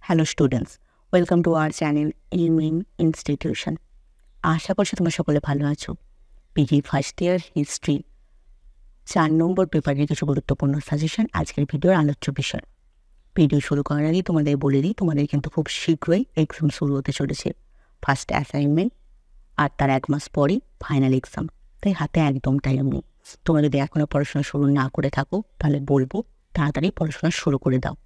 Hello students, welcome to our channel UM institution. আশা করছি তোমরা সকলে ভালো আছো। PG first year history 4 number পেপারের কিছু গুরুত্বপূর্ণ সাজেশন আজকের ভিডিওর আলোচ্য বিষয়। ভিডিও শুরু করার আগে তোমাদের বলে দিই, তোমাদের কিন্তু খুব শীঘ্রই এক্সাম শুরু হতে চলেছে। ফার্স্ট অ্যাসাইনমেন্ট আর তার 1 মাস পরই ফাইনাল এক্সাম, তাই হাতে একদম টাইম নেই। তোমরা যদি এখনও পড়াশোনা শুরু না করে থাকো তাহলে বলবো তাড়াতাড়ি পড়াশোনা শুরু করে দাও।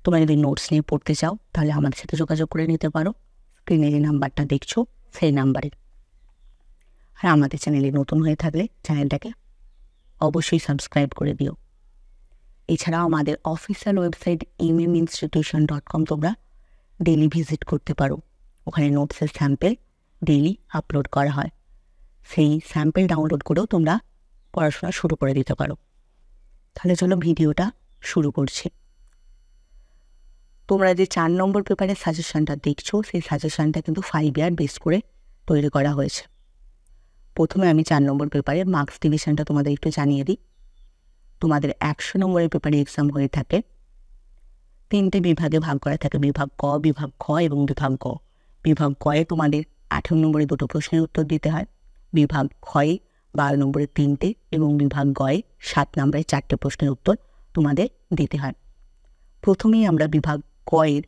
তোমরা যদি নোটস নিয়ে পড়তে চাও তাহলে আমাদের সাথে যোগাযোগ করে নিতে পারো। স্ক্রিনে যে নাম্বারটা দেখছো সেই নাম্বারে। আর আমাদের চ্যানেলে নতুন হয়ে থাকলে চ্যানেলটাকে অবশ্যই সাবস্ক্রাইব করে দিও। এছাড়াও আমাদের অফিসিয়াল ওয়েবসাইট imminstitution.com তোমরা ডেইলি ভিজিট করতে পারো। ওখানে নোটসের স্যাম্পেল ডেইলি আপলোড করা হয়। সেই স্যাম্পেল ডাউনলোড করেও তোমরা পড়াশোনা শুরু করে দিতে পারো। তাহলে চলো ভিডিওটা শুরু করছি। তোমরা যে 4 নম্বর পেপারের সাজেশনটা দেখছো সেই সাজেশনটা কিন্তু 5 ইয়ার বেস করে তৈরি করা হয়েছে। প্রথমে আমি 4 নম্বর পেপারের মার্কস ডিভিশনটা তোমাদের একটু জানিয়ে দিই। তোমাদের 100 নম্বরের পেপারে এক্সাম হয়ে থাকে 3টে বিভাগে ভাগ করা থাকে, বিভাগ ক, বিভাগ খ এবং বিভাগ গ। বিভাগ কয়ে তোমাদের 18 নম্বরে 2টো প্রশ্নের উত্তর দিতে হয়, বিভাগ খয়ে 12 নম্বরে 3টে এবং বিভাগ গয়ে 7 নম্বরে 4টে প্রশ্নের উত্তর তোমাদের দিতে হয়। প্রথমেই আমরা বিভাগ কয়ের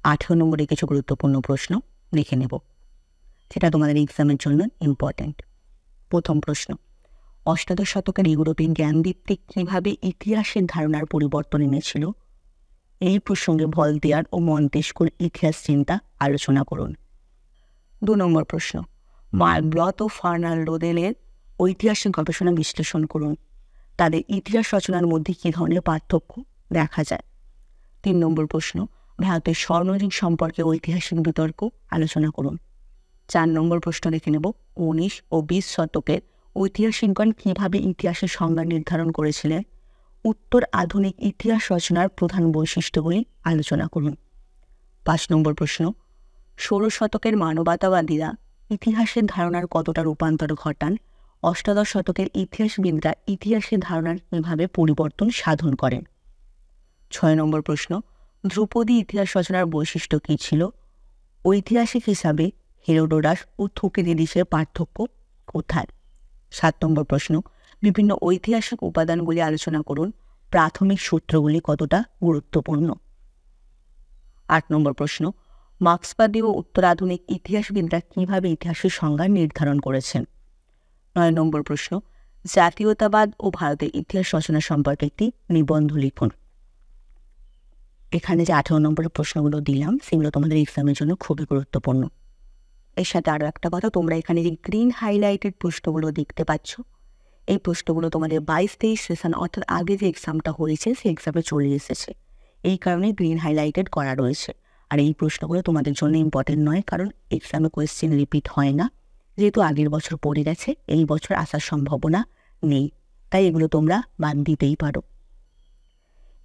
18 নম্বরে কিছু গুরুত্বপূর্ণ প্রশ্ন লিখে নেব, সেটা তোমাদের এক্সামের জন্য ইম্পর্ট্যান্ট। প্রথম প্রশ্ন, অষ্টাদশ শতকের ইউরোপীয় জ্ঞানভিত্তিক কীভাবে ইতিহাসের ধারণার পরিবর্তন এনেছিল? এই প্রসঙ্গে ভলতেয়ার ও মন্তেস্কুর ইতিহাস চিন্তা আলোচনা করুন। 2 নম্বর প্রশ্ন, মার্ব্লথ ও ফার্নান্ডোদের ঐতিহাসিক গবেষণা বিশ্লেষণ করুন। তাদের ইতিহাস রচনার মধ্যে কী ধরনের পার্থক্য দেখা যায়? 3 নম্বর প্রশ্ন, ভারতের স্বর্ণযুগ সম্পর্কে ঐতিহাসিক বিতর্ক আলোচনা করুন। 4 নম্বর প্রশ্ন দেখে নেব, 19 ও 20 শতকের ঐতিহাসিকগণ কীভাবে ইতিহাসের সংজ্ঞা নির্ধারণ করেছিলেন? উত্তর আধুনিক ইতিহাস রচনার প্রধান বৈশিষ্ট্যগুলি আলোচনা করুন। 5 নম্বর প্রশ্ন, 16 শতকের মানবতাবাদীরা ইতিহাসের ধারণার কতটা রূপান্তর ঘটান? অষ্টাদশ শতকের ইতিহাসবিদরা ইতিহাসের ধারণার কীভাবে পরিবর্তন সাধন করেন? 6 নম্বর প্রশ্ন, ধ্রুপদী ইতিহাস রচনার বৈশিষ্ট্য কী ছিল? ঐতিহাসিক হিসাবে হেরোডোটাস ও থুকিডিডিসের পার্থক্য কোথায়? 7 নম্বর প্রশ্ন, বিভিন্ন ঐতিহাসিক উপাদানগুলি আলোচনা করুন। প্রাথমিক সূত্রগুলি কতটা গুরুত্বপূর্ণ? 8 নম্বর প্রশ্ন, মার্ক্সবাদী ও উত্তরাধুনিক ইতিহাসবিদরা কীভাবে ইতিহাসের সংজ্ঞা নির্ধারণ করেছেন? 9 নম্বর প্রশ্ন, জাতীয়তাবাদ ও ভারতের ইতিহাস রচনা সম্পর্কে একটি নিবন্ধ লিখুন। এখানে যে 18 নম্বরের প্রশ্নগুলো দিলাম সেগুলো তোমাদের এক্সামের জন্য খুবই গুরুত্বপূর্ণ। এর সাথে আরও একটা কথা, তোমরা এখানে যে গ্রিন হাইলাইটেড প্রশ্নগুলো দেখতে পাচ্ছ, এই প্রশ্নগুলো তোমাদের 22-23 সেশন অর্থাৎ আগে যে এক্সামটা হয়েছে সেই এক্সামে চলে এসেছে। এই কারণে গ্রিন হাইলাইটেড করা রয়েছে। আর এই প্রশ্নগুলো তোমাদের জন্য ইম্পর্টেন্ট নয়, কারণ এক্সামে কোয়েশ্চেন রিপিট হয় না। যেহেতু আগের বছর পড়ে গেছে, এই বছর আসার সম্ভাবনা নেই, তাই এগুলো তোমরা বাদ দিতেই পারো।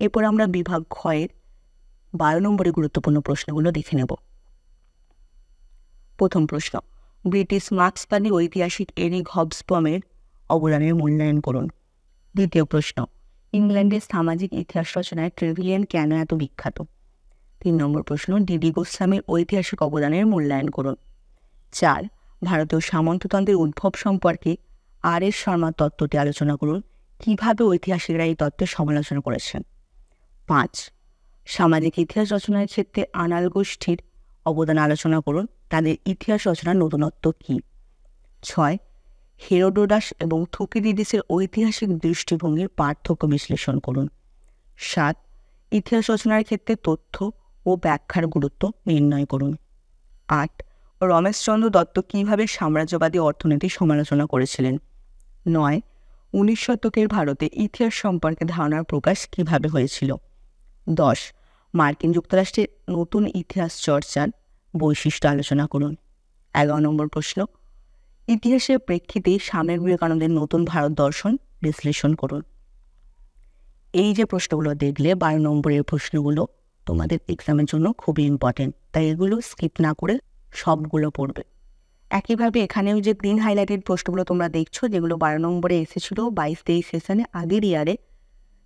এরপর আমরা বিভাগ ক্ষয়ের 12 নম্বরে গুরুত্বপূর্ণ প্রশ্নগুলো দেখে নেব। প্রথম প্রশ্ন, ব্রিটিশ মার্ক্সবাদী ঐতিহাসিক এরিক হবসবমের অবদানের মূল্যায়ন করুন। দ্বিতীয় প্রশ্ন, ইংল্যান্ডের সামাজিক ইতিহাস রচনায় ট্রেভিলিয়ান কেন এত বিখ্যাত? 3 নম্বর প্রশ্ন, ডিডি গোস্বামীর ঐতিহাসিক অবদানের মূল্যায়ন করুন। 4, ভারতীয় সামন্ততন্ত্রের উদ্ভব সম্পর্কে আর এস শর্মার তত্ত্বটি আলোচনা করুন। কীভাবে ঐতিহাসিকরা এই তত্ত্বের সমালোচনা করেছেন? 5, সামাজিক ইতিহাস রচনার ক্ষেত্রে আনাল গোষ্ঠীর অবদান আলোচনা করুন। তাদের ইতিহাস রচনার নতুনত্ব কী? 6, হেরোডোটাস এবং থুকিডিডিসের ঐতিহাসিক দৃষ্টিভঙ্গির পার্থক্য বিশ্লেষণ করুন। 7, ইতিহাস রচনার ক্ষেত্রে তথ্য ও ব্যাখ্যার গুরুত্ব নির্ণয় করুন। 8, রমেশচন্দ্র দত্ত কীভাবে সাম্রাজ্যবাদী অর্থনীতির সমালোচনা করেছিলেন? 9, 19 শতকের ভারতে ইতিহাস সম্পর্কে ধারণার প্রকাশ কীভাবে হয়েছিল? 10, মার্কিন যুক্তরাষ্ট্রের নতুন ইতিহাস চর্চার বৈশিষ্ট্য আলোচনা করুন। 11 নম্বর প্রশ্ন, ইতিহাসের প্রেক্ষিতে স্বামী বিবেকানন্দের নতুন ভারত দর্শন বিশ্লেষণ করুন। এই যে প্রশ্নগুলো দেখলে 12 নম্বরের প্রশ্নগুলো তোমাদের এক্সামের জন্য খুবই ইম্পর্টেন্ট, তাই এগুলো স্কিপ না করে সবগুলো পড়বে। একইভাবে এখানেও যে গ্রিন হাইলাইটেড প্রশ্নগুলো তোমরা দেখছো, যেগুলো 12 নম্বরে এসেছিল 22-23 সেশনে আগের ইয়ারে,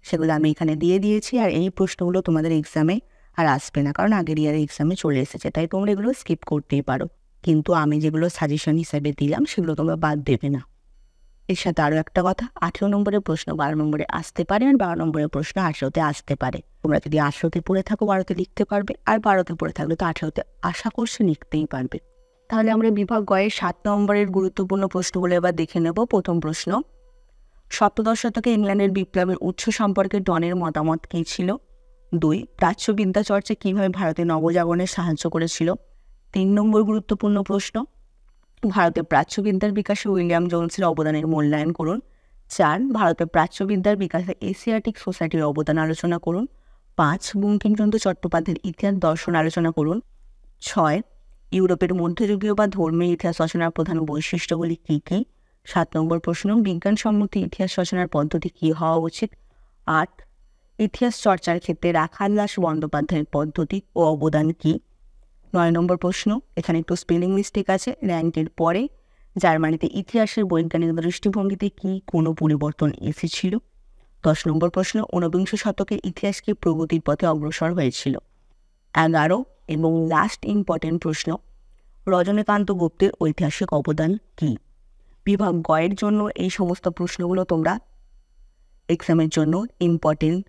সেগুলো আমি এখানে দিয়ে দিয়েছি। আর এই প্রশ্নগুলো তোমাদের এক্সামে আর আসবে না, কারণ আগের ইয়ারের এক্সামে চলে এসেছে, তাই তোমরা এগুলো স্কিপ করতেই পারো। কিন্তু আমি যেগুলো সাজেশন হিসাবে দিলাম সেগুলো তোমরা বাদ দেবে না। এর সাথে আরও একটা কথা, 18 নম্বরের প্রশ্ন 12 নম্বরে আসতে পারে, আর 12 নম্বরের প্রশ্ন 18তে আসতে পারে। তোমরা যদি 18তে পড়ে থাকো 12তে লিখতে পারবে, আর 12তে পড়ে থাকলে তো 18তে আশা করছি লিখতেই পারবে। তাহলে আমরা বিভাগ গয়ের 7 নম্বরের গুরুত্বপূর্ণ প্রশ্নগুলো এবার দেখে নেব। প্রথম প্রশ্ন, সপ্তদশ শতকে ইংল্যান্ডের বিপ্লবের উৎস সম্পর্কে ডনের মতামত কী ছিল? 2, প্রাচ্য বিদ্যা চর্চা কীভাবে ভারতে নবজাগরণে সাহায্য করেছিল? 3 নম্বর গুরুত্বপূর্ণ প্রশ্ন, ভারতের প্রাচ্যবিদ্যার বিকাশে উইলিয়াম জোন্সের অবদানের মূল্যায়ন করুন। 4, ভারতের প্রাচ্যবিদ্যার বিকাশে এশিয়াটিক সোসাইটির অবদান আলোচনা করুন। 5, বঙ্কিমচন্দ্র চট্টোপাধ্যায়ের ইতিহাস দর্শন আলোচনা করুন। 6, ইউরোপের মধ্যযুগীয় বা ধর্মীয় ইতিহাস রচনার প্রধান বৈশিষ্ট্যগুলি কী কী? 7 নম্বর প্রশ্ন, বিজ্ঞানসম্মত ইতিহাস রচনার পদ্ধতি কী হওয়া উচিত? 8, ইতিহাস চর্চার ক্ষেত্রে রাখাল দাস বন্দ্যোপাধ্যায়ের পদ্ধতি ও অবদান কী? 9 নম্বর প্রশ্ন, এখানে একটু স্পেলিং মিস্টেক আছে, র্যাঙ্কের পরে জার্মানিতে ইতিহাসের বৈজ্ঞানিক দৃষ্টিভঙ্গিতে কি কোনো পরিবর্তন এসেছিল? 10 নম্বর প্রশ্ন, ঊনবিংশ শতকে ইতিহাস কি প্রগতির পথে অগ্রসর হয়েছিল? 11 এবং লাস্ট ইম্পর্টেন্ট প্রশ্ন, রজনীকান্ত গুপ্তের ঐতিহাসিক অবদান কী? বিভাগ গয়ের জন্য এই সমস্ত প্রশ্নগুলো তোমরা এক্সামের জন্য ইম্পর্টেন্ট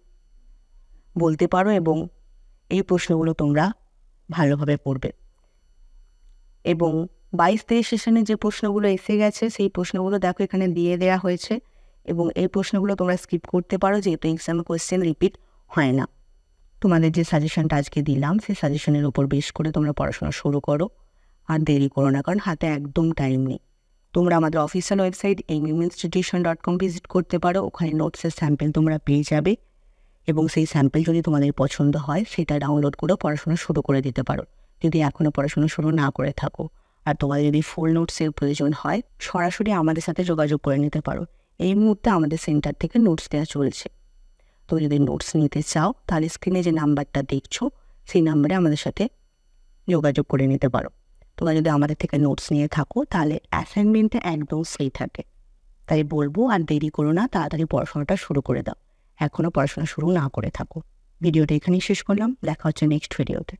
বলতে পারো, এবং এই প্রশ্নগুলো তোমরা ভালোভাবে পড়বে। এবং 22-23 সেশনে যে প্রশ্নগুলো এসে গেছে সেই প্রশ্নগুলো দেখো এখানে দিয়ে দেওয়া হয়েছে, এবং এই প্রশ্নগুলো তোমরা স্কিপ করতে পারো, যেহেতু এক্সামে কোয়েশ্চেন রিপিট হয় না। তোমাদের যে সাজেশনটা আজকে দিলাম সেই সাজেশনের উপর বেশ করে তোমরা পড়াশোনা শুরু করো, আর দেরি করো না, কারণ হাতে একদম টাইম নেই। তোমরা আমাদের অফিসিয়াল ওয়েবসাইট ammuinstitution.com ভিজিট করতে পারো, ওখানে নোটসের স্যাম্পেল তোমরা পেয়ে যাবে, এবং সেই স্যাম্পেল যদি তোমাদের পছন্দ হয় সেটা ডাউনলোড করে পড়াশোনা শুরু করে দিতে পারো, যদি এখনও পড়াশোনা শুরু না করে থাকো। আর তোমাদের যদি ফুল নোটসের প্রয়োজন হয় সরাসরি আমাদের সাথে যোগাযোগ করে নিতে পারো। এই মুহূর্তে আমাদের সেন্টার থেকে নোটস দেওয়া চলছে। তো যদি নোটস নিতে চাও তাহলে স্ক্রিনে যে নাম্বারটা দেখছো সেই নাম্বারে আমাদের সাথে যোগাযোগ করে নিতে পারো। তোমরা যদি আমাদের থেকে নোটস নিয়ে থাকো তাহলে অ্যাসাইনমেন্টটা একদম সেই থাকে। তাই বলবো, আর দেরি করো না, তাড়াতাড়ি পড়াশোনাটা শুরু করে দাও, এখনও পড়াশোনা শুরু না করে থাকো। ভিডিওটা এখানেই শেষ করলাম, দেখা হচ্ছে নেক্সট ভিডিওতে।